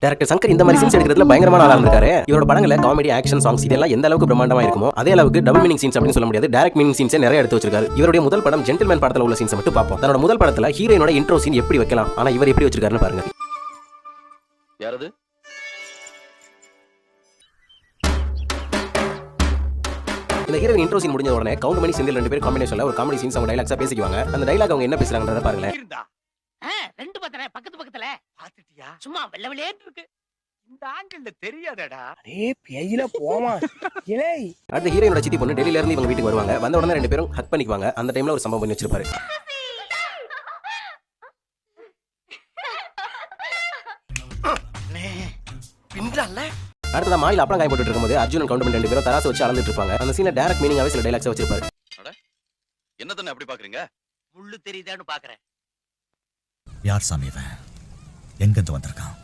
Director Shankar இந்த மாதிரி scenes எடுக்கிறதுல பயங்கரமான ஆளா இருக்காரு. இவரோட படங்கள்ல காமெடி, ஆக்ஷன், சாங்ஸ் இதெல்லாம் எந்த அளவுக்கு பிரம்மாண்டமா இருக்குமோ அதே அளவுக்கு டபுள் மீனிங் சீன்ஸ் அப்படின்னு சொல்ல முடியாது, டைரக்ட் மீனிங் சீன்ஸே நிறைய எடுத்து வச்சிருக்காரு. இவருடைய முதல் படம் ஜென்டில்மேன் படத்துல உள்ள சீன்ஸ் மட்டும் பார்ப்போம். தன்னோட முதல் படத்துல ஹீரோயினோட இன்ட்ரோ சீன் எப்படி வைக்கலாம், ஆனா இவர் எப்படி வச்சிருக்காருன்னு பாருங்க. யாரது? இந்த ஹீரோயின் இன்ட்ரோ சீன் முடிஞ்ச உடனே கவுண்ட் மணி செந்தில் ரெண்டு பேரும் காம்பினேஷன்ல ஒரு காமெடி சீன்ஸ் அவங்க டைலாக்ஸா பேசிக்குவாங்க. அந்த டைலாக் அவங்க என்ன பேசுறாங்கன்றத பாருங்க. ரெண்டு பத்தற பக்கத்துல பாத்துட்டியா? சும்மா வெள்ள வெள்ளேன்னு இருக்கு. இந்த ஆங்கிள் தெரியாதடா. அடே பேயில போமா இலே. அடுத்த ஹீரோயினோட சித்தி பொண்ணு டெல்லியில இருந்து இவங்க வீட்டுக்கு வருவாங்க. வந்த உடனே ரெண்டு பேரும் ஹக் பண்ணிக்குவாங்க. அந்த டைம்ல ஒரு சம்பவம் பண்ணி வச்சிருப்பாரு. பின்றல்ல. அடுத்ததா மாயில அப்பளம் காய் போட்டுட்டு இருக்கும்போது அர்ஜுன் கவுண்டமணி ரெண்டு பேரும் தராசு வச்சு அளந்துட்டு இருப்பாங்க. அந்த சீன்ல டைரக்ட் மீனிங்காவே சில டைலாக்ஸ் வச்சிருப்பாரு. என்ன தானே அப்படி பாக்குறீங்க? முள்ளு தெரியுதான்னு பாக்குறேன். யார் சாமி இவன்? எங்கிருந்து வந்திருக்கான்?